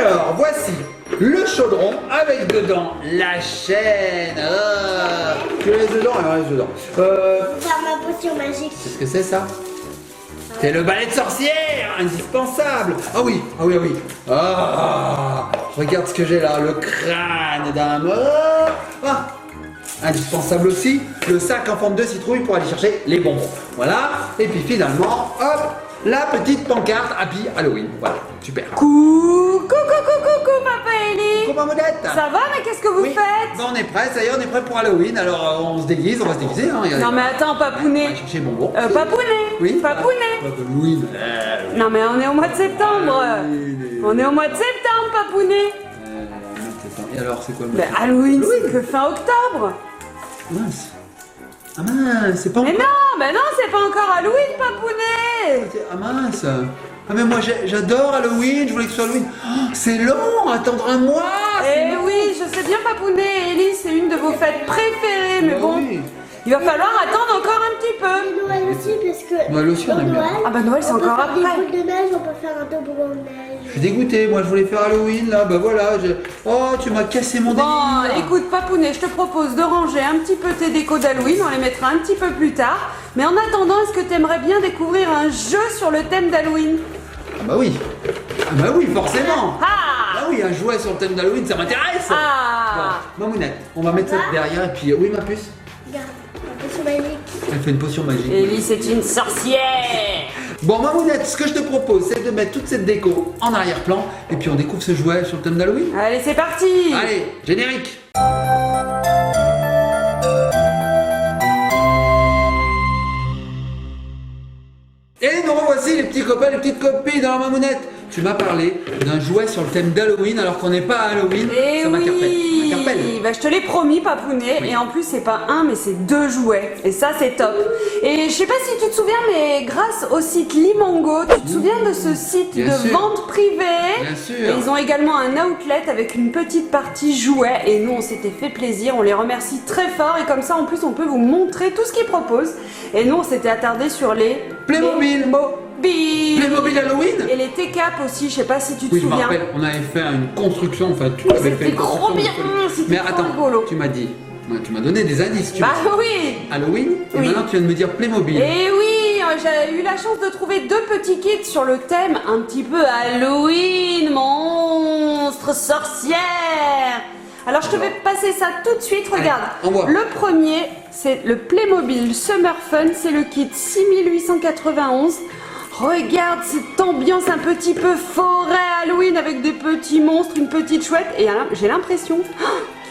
Alors, voici le chaudron avec dedans la chaîne. Tu la laisses dedans? Alors, laisse dedans. Faire ma potion magique. Qu'est-ce que c'est ça? C'est le balai de sorcière, indispensable. Ah oui, ah oui, ah oui. Ah, regarde ce que j'ai là, le crâne d'un mort. Ah, indispensable aussi, le sac en forme de citrouille pour aller chercher les bonbons. Voilà, et puis finalement, hop, la petite pancarte Happy Halloween. Voilà, super. Coucou, Papa Ellie. Comment Mamounette? Ça va, mais qu'est-ce que vous Oui. faites? Ben, on est prêt, ça y est, on est prêt pour Halloween. Alors on se déguise, on va se déguiser. Hein, regardez. Non mais attends, On va Papounet. chercher les bonbons. Papounet. Oui. Papounet. Halloween. Non mais on est au mois de septembre. On est au mois de septembre, Papounet. Et alors, c'est quoi le Mais Halloween, c'est que fin octobre. Mince. Ah mince, c'est pas Mais encore. non, c'est pas encore Halloween, Papounet. Ah mince. Ah mais moi j'adore Halloween, je voulais que ce soit Halloween. Oh, c'est long, attendre un mois. Eh oui, je sais bien, Papounet. Ellie, c'est une de vos fêtes préférées, mais Ah bon, oui. il va falloir attendre encore un petit peu. Et Noël aussi, parce que Noël aussi, on aime bien. Ah bah Noël, c'est on peut encore faire des après. boules de neige, on peut faire un toboggan de neige. Je suis dégoûté, moi je voulais faire Halloween là, bah voilà. Oh, tu m'as cassé mon Bon, délire. écoute, Papounet, je te propose de ranger un petit peu tes décos d'Halloween, on les mettra un petit peu plus tard. Mais en attendant, est-ce que tu aimerais bien découvrir un jeu sur le thème d'Halloween? Ah bah oui. Ah bah oui, forcément. Ah Ah oui, un jouet sur le thème d'Halloween, ça m'intéresse. Ah Bon, Mamounette, on va mettre ça derrière et puis oui ma puce. Regarde, la potion magique. Elle fait une potion magique. Ellie, c'est une sorcière. Bon Mamounette, ce que je te propose, c'est de mettre toute cette déco en arrière-plan et puis on découvre ce jouet sur le thème d'Halloween. Allez, c'est parti. Allez, générique. Et nous revoici les petits copains, les petites copines. Alors Mamounette, tu m'as parlé d'un jouet sur le thème d'Halloween alors qu'on n'est pas à Halloween. Et Ça m'interpelle. oui, M'interpelle. bah, je te l'ai promis, Papounet, Oui. et en plus c'est pas un mais c'est deux jouets, et ça c'est top. Et je sais pas si tu te souviens, mais grâce au site Limango, tu te souviens de ce site Bien de sûr. vente privée? Bien sûr. Et ils ont également un outlet avec une petite partie jouets, et nous on s'était fait plaisir, on les remercie très fort, et comme ça en plus on peut vous montrer tout ce qu'ils proposent. Et nous on s'était attardé sur les Playmobil. Playmobil Halloween. Et les T-Cap aussi, je sais pas si tu te Oui, je me souviens. rappelle, on avait fait une construction, enfin tu avais fait C'était une trop construction. bien, c'était Mais trop attends, rigolo. tu m'as dit, tu m'as donné des indices. Tu Bah m'as dit oui. Halloween et Oui. maintenant tu viens de me dire Playmobil. Et oui, j'ai eu la chance de trouver deux petits kits sur le thème un petit peu Halloween, monstre, sorcière. Alors je te vais passer ça tout de suite, regarde. Allez, envoie. Le premier, c'est le Playmobil Summer Fun, c'est le kit 6891. Regarde cette ambiance un petit peu forêt Halloween avec des petits monstres, une petite chouette. Et j'ai l'impression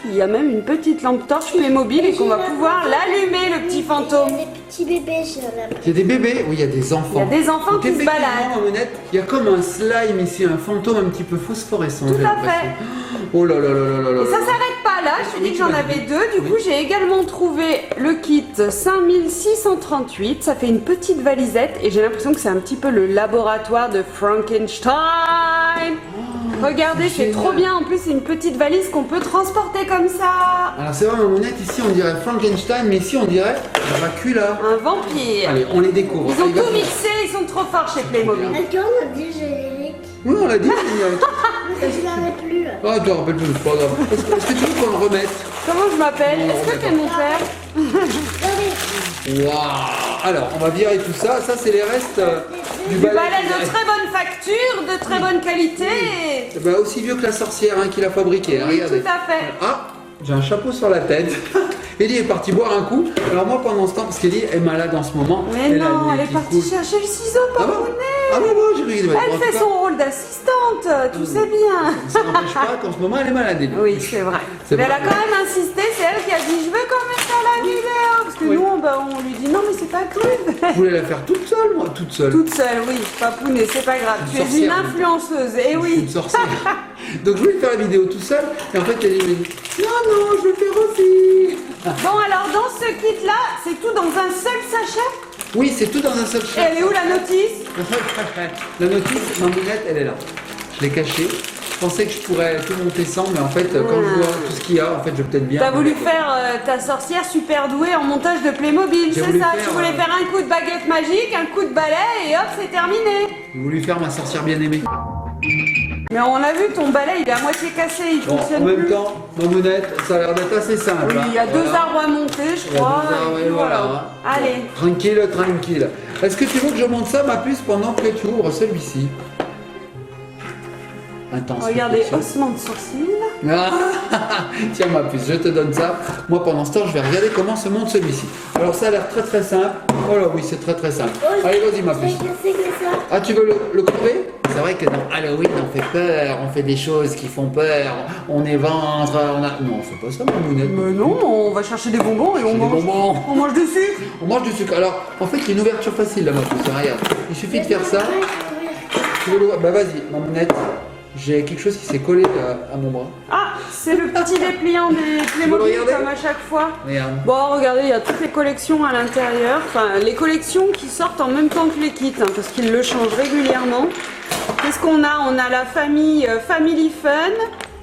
qu'il y a même une petite lampe torche Playmobil et qu'on va pouvoir l'allumer, le petit fantôme. Des petits bébés, j'ai l'impression. Il y a des bébés, oui, il y a des enfants. Il y a des enfants Donc, qui se effectivement, baladent. Mamounette, il y a comme un slime ici, un fantôme un petit peu phosphorescent. Tout j'ai à l'impression. fait. Oh là là là là là là. Et ça s'arrête pas là, je te dis que j'en avais deux. Du coup, j'ai également trouvé le kit 5638. Ça fait une petite valisette et j'ai l'impression que c'est un petit peu le laboratoire de Frankenstein. Regardez, c'est génial. trop bien. En plus, c'est une petite valise qu'on peut transporter comme ça. Alors c'est vrai, Mamounette, ici on dirait Frankenstein, mais ici on dirait Dracula. Un vampire. Allez, on les découvre. Ils ont Allez, tout vas-y. mixé, ils sont trop forts chez Playmobil. Est-ce qu'on a dit générique? Oui, on l'a dit. générique. Mais je l'avais plus. Ah, tu te rappelles plus, c'est pas grave. Est-ce que tu veux qu'on le remette? Comment je m'appelle? Est-ce que t'es mon père? Regardez. Waouh! Alors, on va virer tout ça. Ça, c'est les restes du Du balai. balai de très bonne facture, de très bonne qualité. Bah, aussi vieux que la sorcière hein, qui l'a fabriqué. hein, Oui, regardez. tout à fait. Ah, j'ai un chapeau sur la tête. Ellie est partie boire un coup. Alors moi pendant ce temps, parce qu'Ellie est malade en ce moment. Mais elle a le non, nez elle est qui partie coule. chercher le ciseau, Ah bon? Papounet. Ah bon, j'ai cru que Elle fait son rôle d'assistante, tu sais bien. Ça n'empêche pas qu'en ce moment elle est malade. Ellie. Oui, c'est vrai. C'est Mais elle a vrai. quand même insisté, c'est elle qui a dit je veux quand même faire la vidéo. Parce que Oui. nous, on lui dit non, mais c'est pas grave. Je voulais la faire toute seule, moi, toute seule. Toute seule, oui, Papounet, c'est pas grave. Une Tu es une sorcière. influenceuse, et Une oui. sorcière. Donc je voulais faire la vidéo tout seul. Et en fait, Ellie m'a dit non, je veux le faire aussi. Bon, alors dans ce kit-là, c'est tout dans un seul sachet. Oui, c'est tout dans un seul Et chat. elle est où la notice? La notice, ma mounette, elle est là. Je l'ai cachée. Je pensais que je pourrais tout monter sans, mais en fait, quand je vois tout ce qu'il y a, en fait, je vais peut-être bien. T'as voulu faire ta sorcière super douée en montage de Playmobil, J'ai c'est voulu ça? faire, Tu voulais faire un coup de baguette magique, un coup de balai, et hop, c'est terminé. J'ai voulu faire ma sorcière bien aimée. Mais on l'a vu, ton balai il est à moitié cassé, il Bon, en fonctionne même plus. temps, Mamounette, ça a l'air d'être assez simple. Oui, hein. il y a deux Voilà. arbres à monter, je Il y a crois. deux arbres, et puis et voilà. Allez. Tranquille, tranquille. Est-ce que tu veux que je monte ça, ma puce, pendant que tu ouvres celui-ci? Intense. Regardez, réflexion. ossements de sourcils. Ah, tiens ma puce, je te donne ça. Moi pendant ce temps je vais regarder comment se monte celui-ci. Alors ça a l'air très très simple. Oh là oui c'est très très simple. Allez vas-y ma puce. C'est que ça. Ah tu veux le crever? C'est vrai que dans Halloween on fait peur, on fait des choses qui font peur, on éventre, on a... Non on fait pas ça Mamounette. Mais non, on va chercher des bonbons et on Des mange. bonbons. On mange du sucre. On mange du sucre. Alors en fait il y a une ouverture facile là ma puce, regarde. Il suffit de faire ça. Tu veux l'ouvrir? Bah vas-y Mamounette. J'ai quelque chose qui s'est collé à mon bras. Ah, c'est le petit dépliant des veux le Playmobil regarder comme à chaque fois. Regarde. Bon, regardez, il y a toutes les collections à l'intérieur. Enfin, les collections qui sortent en même temps que les kits, hein, parce qu'ils le changent régulièrement. Qu'est-ce qu'on a? On a la famille Family Fun.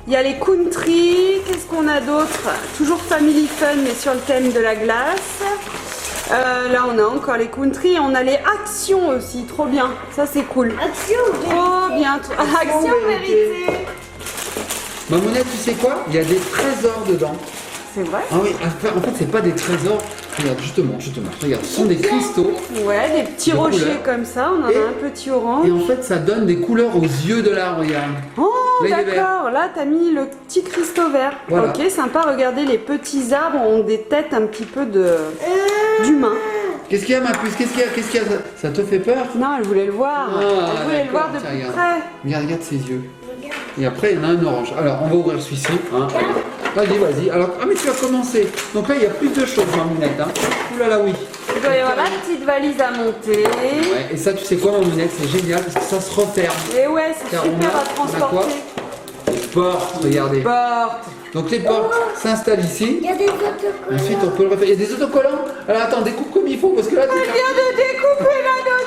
Il y a les Country. Qu'est-ce qu'on a d'autre? Toujours Family Fun, mais sur le thème de la glace. Là, on a encore les Country. On a les Actions aussi. Trop bien. Ça, c'est cool. Action. Trop bien. Action vérité. Mamounette tu sais quoi? Il y a des trésors dedans. C'est vrai? Ah oui, en fait, c'est pas des trésors. Regarde, justement, regarde, ce sont des cristaux. Ouais, des petits De rochers couleurs. comme ça. On en Et- a un petit orange. Et en fait, ça donne des couleurs aux yeux de l'arbre, regarde. Oh, Là, il est vert. d'accord. Là, t'as mis le petit cristaux vert. Voilà. Ok, sympa. Regardez, les petits arbres ont des têtes un petit peu d'humains. Qu'est-ce qu'il y a, ma puce? Qu'est-ce qu'il y a? Ça te fait peur? Non, elle voulait le voir. Ah, Elle voulait le voir de d'accord, plus tiens, près. Regarde ses yeux. Et après, il y en a un orange. Alors, on va ouvrir celui-ci. Hein. Vas-y. Alors, ah, mais tu vas commencer. Donc là, il y a plus de choses, Mamounette. Hein. Ouh là là, oui. Il doit y avoir la petite valise à monter. Ouais, et ça, tu sais quoi, Mamounette? C'est génial parce que ça se referme. Et ouais, c'est Car super à on a quoi? transporter. Porte, regardez. Porte. Donc, les portes s'installent ici. Il y a des autocollants. Ensuite, on peut le refaire. Il y a des autocollants. Alors, attends, découpe comme il faut parce que là, Elle vient de découper la notice.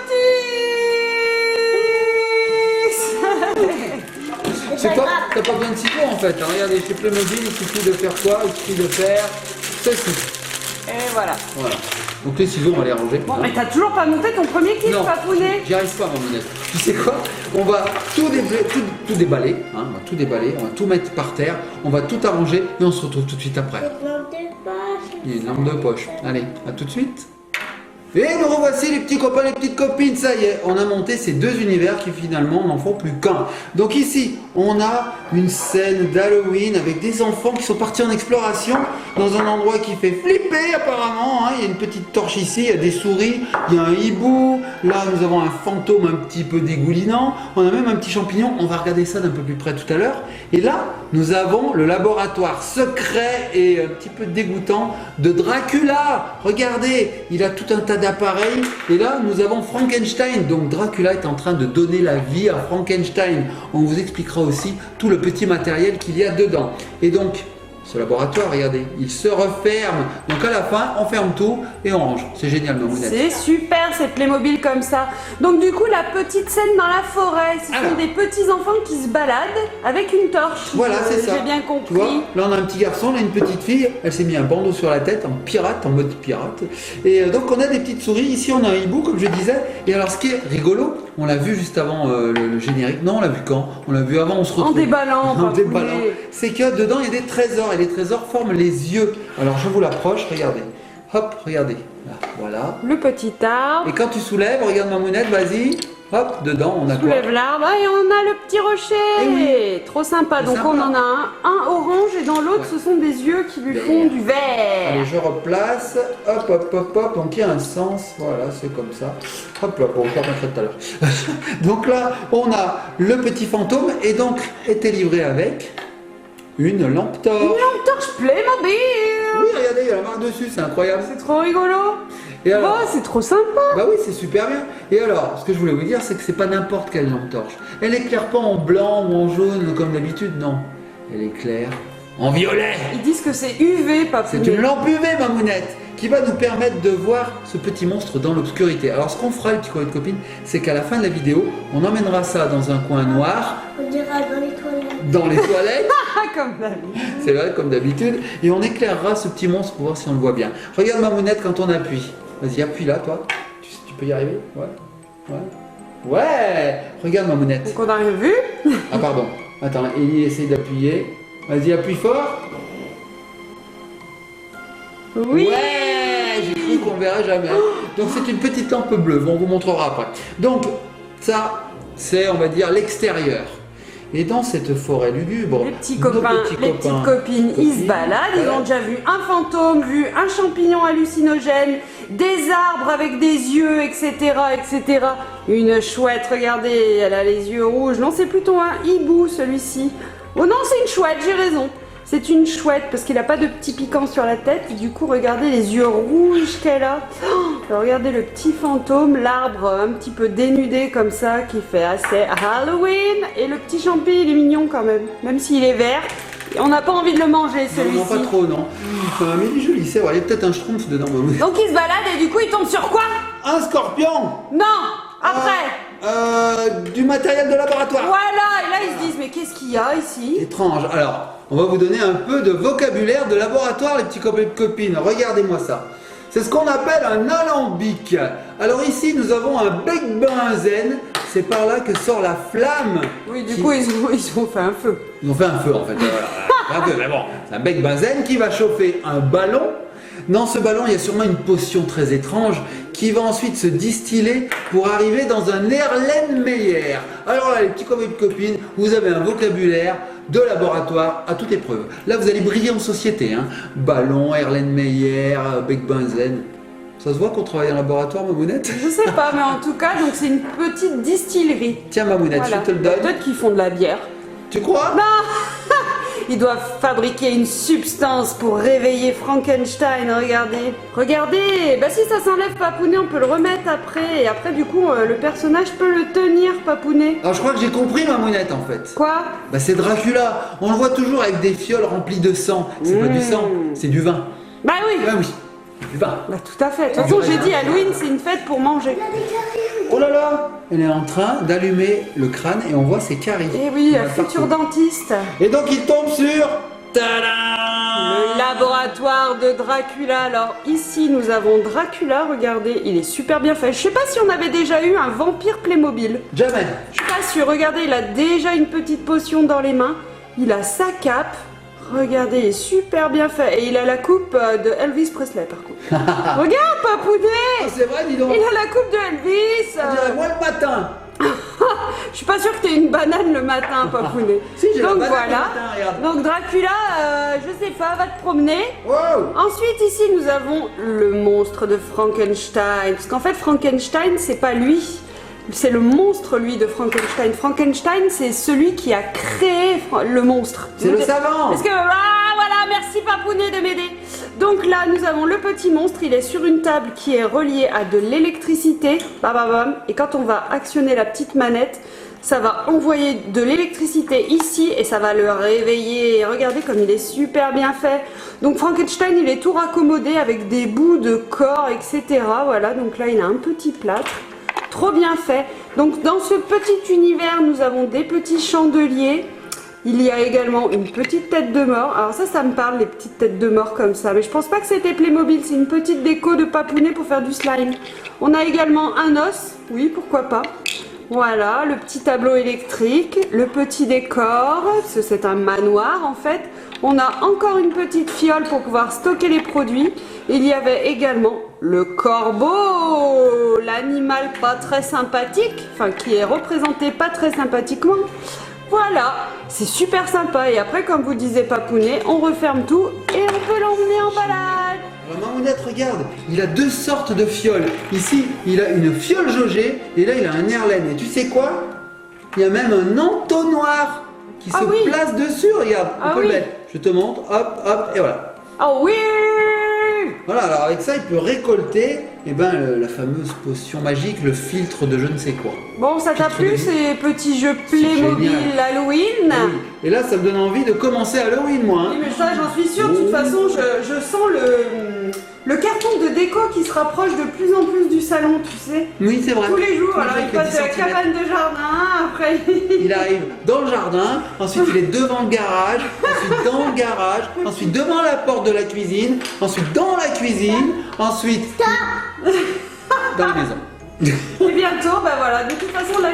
c'est pas, t'as pas besoin de ciseaux en fait. Hein. Regardez, chez Playmobil, il suffit de faire quoi? Il suffit de faire ceci. Et voilà. Voilà. Donc les ciseaux, on va les ranger. Bon, hein. mais t'as toujours pas monté ton premier kit, Non, papounet. j'y arrive pas, Mamounette. Tu sais quoi? On va tout déballer. Hein. On va tout déballer. On va tout mettre par terre. On va tout arranger et on se retrouve tout de suite après. Il y a une lampe de poche. Allez, à tout de suite. Et nous revoici les petits copains, les petites copines, ça y est, on a monté ces deux univers qui finalement n'en font plus qu'un. Donc ici, on a une scène d'Halloween avec des enfants qui sont partis en exploration dans un endroit qui fait flipper apparemment. Hein. Il y a une petite torche ici, il y a des souris, il y a un hibou, là nous avons un fantôme un petit peu dégoulinant, on a même un petit champignon, on va regarder ça d'un peu plus près tout à l'heure. Et là, nous avons le laboratoire secret et un petit peu dégoûtant de Dracula. Regardez, il a tout un tas d'appareils. Et là, nous avons Frankenstein. Donc Dracula est en train de donner la vie à Frankenstein. On vous expliquera aussi tout le petit matériel qu'il y a dedans. Et donc, ce laboratoire, regardez, il se referme. Donc à la fin, on ferme tout et on range. C'est génial, Mamounette. C'est super, c'est Playmobil comme ça. Donc du coup, la petite scène dans la forêt, ce Alors. sont des petits enfants qui se baladent avec une torche. Voilà, c'est ça. J'ai bien Tu compris. vois, là on a un petit garçon, là une petite fille, elle s'est mis un bandeau sur la tête, en pirate, en mode pirate. Et donc on a des petites souris, ici on a un hibou comme je disais. Et alors ce qui est rigolo, on l'a vu juste avant le générique, non on l'a vu quand? On l'a vu avant, on se retrouve. En déballant, En papounet. déballant. C'est que dedans il y a des trésors, et les trésors forment les yeux. Alors je vous l'approche, regardez. Hop, regardez. Là, voilà. Le petit arbre. Et quand tu soulèves, regarde Mamounette, vas-y. Hop, dedans on a quoi? Soulève l'arbre. Ah, et on a le petit rocher. Eh oui. Trop sympa. C'est Donc sympa. on en a un orange et dans l'autre Ouais. ce sont des yeux qui lui font Vert. du vert. Allez, je replace. Hop, hop, hop, hop. Donc il y a un sens. Voilà, c'est comme ça. Hop là, bon, je remettrai tout à l'heure. Donc là, on a le petit fantôme et donc était livré avec une lampe torche. Une lampe torche Playmobil. Oui, regardez, il y a la marque dessus, c'est incroyable. C'est trop rigolo. Et alors, Oh, c'est trop sympa. bah oui, c'est super bien. Et alors, ce que je voulais vous dire, c'est que c'est pas n'importe quelle lampe torche. Elle éclaire pas en blanc ou en jaune comme d'habitude, non. Elle éclaire en violet. Ils disent que c'est UV, papounet. C'est une lampe UV, Mamounette, qui va nous permettre de voir ce petit monstre dans l'obscurité. Alors, ce qu'on fera, les petits copains de copines, c'est qu'à la fin de la vidéo, on emmènera ça dans un coin noir, On dira dans les toilettes. dans les toilettes, Ah, comme d'habitude. c'est vrai, comme d'habitude, et on éclairera ce petit monstre pour voir si on le voit bien. Regarde, Mamounette, quand on appuie. Vas-y, appuie là, toi. Tu peux y arriver? Ouais. Ouais. Ouais. Regarde, Mamounette. Donc on a rien vu. Ah pardon. Attends, Ellie essaye d'appuyer. Vas-y, appuie fort. Oui. Ouais, j'ai cru qu'on le verrait jamais. Donc c'est une petite lampe bleue, bon, on vous montrera après. Donc ça, c'est on va dire l'extérieur. Et dans cette forêt lugubre, Les petits nos copains, petits les petites copines, ils se baladent, ils ont déjà vu un fantôme, vu un champignon hallucinogène, des arbres avec des yeux, etc., etc. Une chouette, regardez, elle a les yeux rouges. Non, c'est plutôt un hibou, celui-ci. Oh non, c'est une chouette, j'ai raison. C'est une chouette parce qu'il n'a pas de petit piquant sur la tête. Du coup, regardez les yeux rouges qu'elle a. Oh, regardez le petit fantôme, l'arbre un petit peu dénudé comme ça qui fait assez Halloween. Et le petit champi, il est mignon quand même. Même s'il est vert, on n'a pas envie de le manger celui-ci. Non, pas trop, non. Mais il est joli, c'est vrai. Il y a peut-être un schtroumpf dedans. Donc il se balade et du coup, il tombe sur quoi? Un scorpion. Non, après. Du matériel de laboratoire. Voilà, et là ils se disent, mais qu'est-ce qu'il y a ici? Étrange. Alors, on va vous donner un peu de vocabulaire de laboratoire, les petits copains et copines. Regardez-moi ça. C'est ce qu'on appelle un alambic. Alors ici, nous avons un bec benzène. C'est par là que sort la flamme. Oui, du coup, ils ont fait un feu. Ils ont fait un feu en fait. Voilà. Un feu, mais bon, c'est un bec benzène qui va chauffer un ballon. Dans ce ballon, il y a sûrement une potion très étrange qui va ensuite se distiller pour arriver dans un Erlenmeyer. Alors là, les petits copains et copines, vous avez un vocabulaire de laboratoire à toute épreuve. Là, vous allez briller en société. Hein. Ballon, Erlenmeyer, bec benzène. Ça se voit qu'on travaille en laboratoire, Mamounette? Je sais pas, mais en tout cas, donc c'est une petite distillerie. Tiens, Mamounette, Voilà. je te le donne. Peut-être qu'ils font de la bière. Tu crois? Non. Ils doivent fabriquer une substance pour réveiller Frankenstein, regardez. Regardez, bah si ça s'enlève Papounet, on peut le remettre après. Et après, du coup, le personnage peut le tenir, Papounet. Alors, je crois que j'ai compris, Mamounette, en fait. Quoi? Bah, c'est Dracula. On le voit toujours avec des fioles remplies de sang. C'est pas du sang, c'est du vin. Bah oui. Ah oui, du vin. Bah tout à fait. De toute façon, j'ai dit Halloween, c'est une fête pour manger. Oh là là, elle est en train d'allumer le crâne et on voit ses caries. Eh oui, Il y en a futur partout. dentiste. Et donc il tombe sur... Le Tadam! laboratoire de Dracula. Alors ici, nous avons Dracula, regardez, il est super bien fait. Je sais pas si on avait déjà eu un vampire Playmobil. Jamais. Je suis pas sûre. Regardez, il a déjà une petite potion dans les mains. Il a sa cape. Regardez, il est super bien fait. Et il a la coupe de Elvis Presley, par contre. Regarde, Papounet. Ah, c'est vrai, dis donc. Il a la coupe de Elvis. On dirait moi le matin. Je suis pas sûre que t'aies une banane le matin, Papounet. Si, j'ai la Donc banane voilà. le matin, regarde. Donc Dracula, je sais pas, va te promener. Wow. Ensuite, ici, nous avons le monstre de Frankenstein. Parce qu'en fait, Frankenstein, c'est pas lui. C'est le monstre, lui, de Frankenstein. Frankenstein, c'est celui qui a créé le monstre. C'est le savant. Parce que, ah, voilà, merci Papounet de m'aider. Donc là, nous avons le petit monstre. Il est sur une table qui est reliée à de l'électricité. Bam, bam, bam. Et quand on va actionner la petite manette, ça va envoyer de l'électricité ici et ça va le réveiller. Regardez comme il est super bien fait. Donc Frankenstein, il est tout raccommodé avec des bouts de corps, etc. Voilà, donc là, il a un petit plâtre. Trop bien fait. Donc dans ce petit univers, nous avons des petits chandeliers. Il y a également une petite tête de mort. Alors ça me parle, les petites têtes de mort comme ça. Mais je pense pas que c'était Playmobil. C'est une petite déco de Papounet pour faire du slime. On a également un os. Oui, pourquoi pas. Voilà, le petit tableau électrique, le petit décor, parce que c'est un manoir en fait. On a encore une petite fiole pour pouvoir stocker les produits. Il y avait également le corbeau, l'animal pas très sympathique, enfin qui est représenté pas très sympathiquement. Voilà, c'est super sympa. Et après, comme vous disait Papounet, on referme tout et on peut l'emmener en balade. Alors Mamounette, regarde, il a deux sortes de fioles. Ici, il a une fiole jaugée et là, il a un Erlen. Et tu sais quoi? Il y a même un entonnoir qui se oui. place dessus. Regarde, on Ah peut oui. le mettre. Je te montre, hop, hop, et voilà. Oh oui! Voilà, alors avec ça, il peut récolter la fameuse potion magique, le filtre de je ne sais quoi. Bon, ça t'a Filtre plu de vie. ces petits jeux C'est Playmobil génial. Halloween? Oui. Et là, ça me donne envie de commencer Halloween, moi. Hein. Oui, mais ça, j'en suis sûre. De toute façon, je sens le carton de déco qui se rapproche de plus en plus du salon, tu sais. Oui, c'est vrai. Tous les jours. Tous Alors, il fait passe 10 de la centimètres. cabane de jardin, après... Il arrive dans le jardin, ensuite il est devant le garage, ensuite dans le garage, ensuite devant la porte de la cuisine, ensuite dans la cuisine, ensuite dans la maison. Et bientôt, bah voilà. De toute façon, là,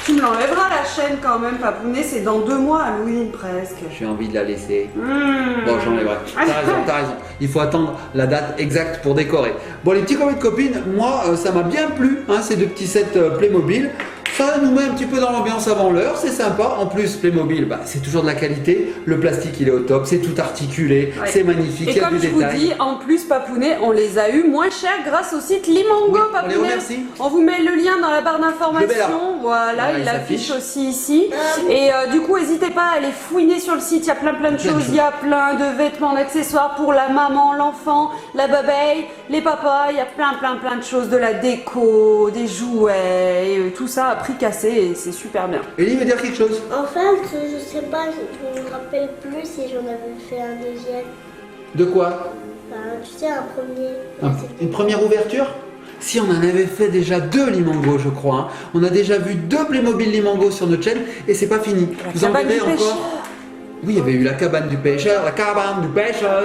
Tu me l'enlèveras la chaîne quand même, Papounet, c'est dans 2 mois Halloween presque. J'ai envie de la laisser. Mmh. Bon, j'enlèverai. T'as raison. Il faut attendre la date exacte pour décorer. Bon, les petits copains de copines, moi, ça m'a bien plu, hein, ces 2 petits sets Playmobil. Ça nous met un petit peu dans l'ambiance avant l'heure, c'est sympa. En plus, Playmobil, bah, c'est toujours de la qualité. Le plastique, il est au top, c'est tout articulé, Ouais. c'est magnifique, il Et y a comme du je vous détail. dis, en plus, Papounet, on les a eu moins chers grâce au site Limango, Oui, on les Papounet. remercie. On vous met le lien dans la barre Le bel d'information. art. Voilà, Voilà, il il affiche s'affiche. aussi ici. Et du coup, n'hésitez pas à aller fouiner sur le site. Il y a plein de choses. Il y a plein de vêtements, d'accessoires pour la maman, l'enfant, la babaye, les papas. Il y a plein de choses, de la déco, des jouets, et tout ça à prix cassé. Et c'est super bien. Ellie veut dire quelque chose? En fait, je sais pas, je me rappelle plus si j'en avais fait un deuxième. De quoi? Enfin, tu sais, un premier. Une première ouverture? Si, on en avait fait déjà 2 Limango, je crois. Hein. On a déjà vu 2 Playmobil Limango sur notre chaîne et c'est pas fini. Vous en cabane verrez du pêcheur. encore. Oui, il y avait eu la cabane du pêcheur, la cabane du pêcheur.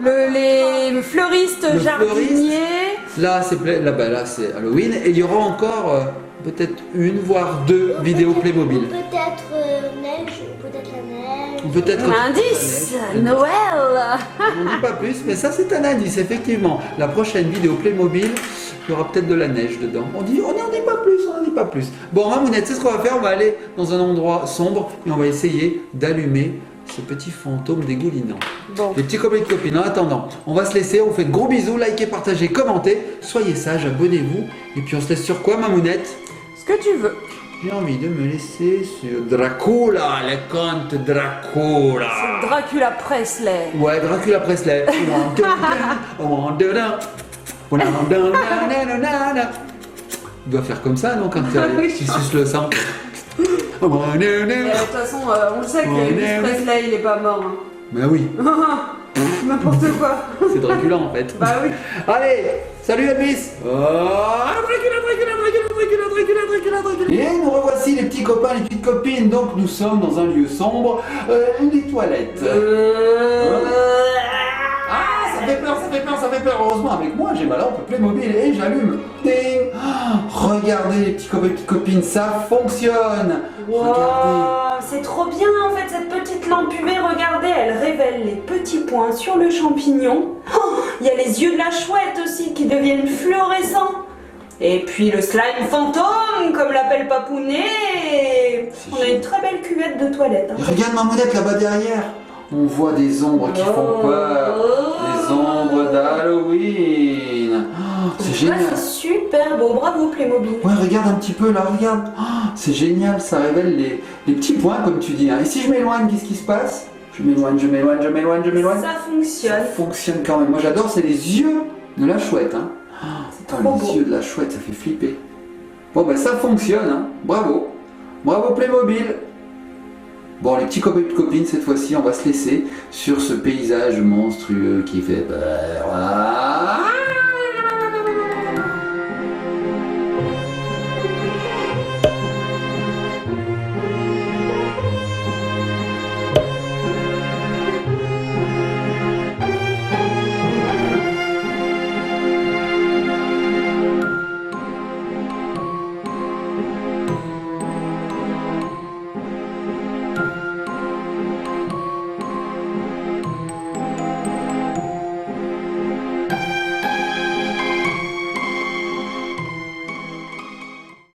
Les fleuristes Le jardiniers. Là, c'est Halloween et il y aura encore peut-être 1 voire 2 vidéos Playmobil. Peut-être neige, peut-être la neige. Ou peut-être Indice, la neige. Noël. On ne dit pas plus, mais ça c'est un indice, effectivement. La prochaine vidéo Playmobil, il y aura peut-être de la neige dedans. On n'en dit pas plus. Bon, Mamounette, c'est ce qu'on va faire. On va aller dans un endroit sombre et on va essayer d'allumer ce petit fantôme dégoulinant. Bon. Les petits copains et copines, en attendant, on va se laisser. On fait de gros bisous, likez, partagez, commentez. Soyez sages, abonnez-vous. Et puis on se laisse sur quoi, Mamounette? Ce que tu veux. J'ai envie de me laisser sur Dracula, le conte Dracula. Dracula Presley. Ouais, Dracula Presley. Il doit faire comme ça, non, quand tu suces le sang. Mais de toute façon, on le sait que Elvis Presley, il est pas mort. Hein. Ben oui, N'importe quoi. c'est Dracula en fait. Bah oui. Allez, salut Elvis. Et nous revoici les petits copains, les petites copines. Donc nous sommes dans un lieu sombre, les toilettes. Ah, ça fait peur. Heureusement, avec moi, j'ai ma lampe Playmobil et j'allume. Ding. Regardez les petits copains et petites copines, ça fonctionne. Regardez. Wow, c'est trop bien en fait cette petite lampe UV, regardez, elle révèle les petits points sur le champignon. Oh, il y a les yeux de la chouette aussi qui deviennent fluorescents. Et puis le slime fantôme, comme l'appelle Papounet. On a une très belle cuvette de toilette. Hein. Regarde Mamounette là-bas derrière. On voit des ombres qui font peur. Des ombres d'Halloween. Oh, c'est génial. C'est super beau, bravo Playmobil. Ouais, regarde un petit peu là, regarde. Oh, c'est génial, ça révèle les petits points comme tu dis. Hein. Et si je m'éloigne, qu'est-ce qui se passe? Je m'éloigne. Ça fonctionne. Ça fonctionne quand même. Moi j'adore, c'est les yeux de la chouette. Hein. Oh, trop les beau. yeux de la chouette, ça fait flipper. Bon ben ça fonctionne, hein. Bravo. Bravo Playmobil. Bon, les petits copains et copines, cette fois-ci, on va se laisser sur ce paysage monstrueux qui fait peur. Ah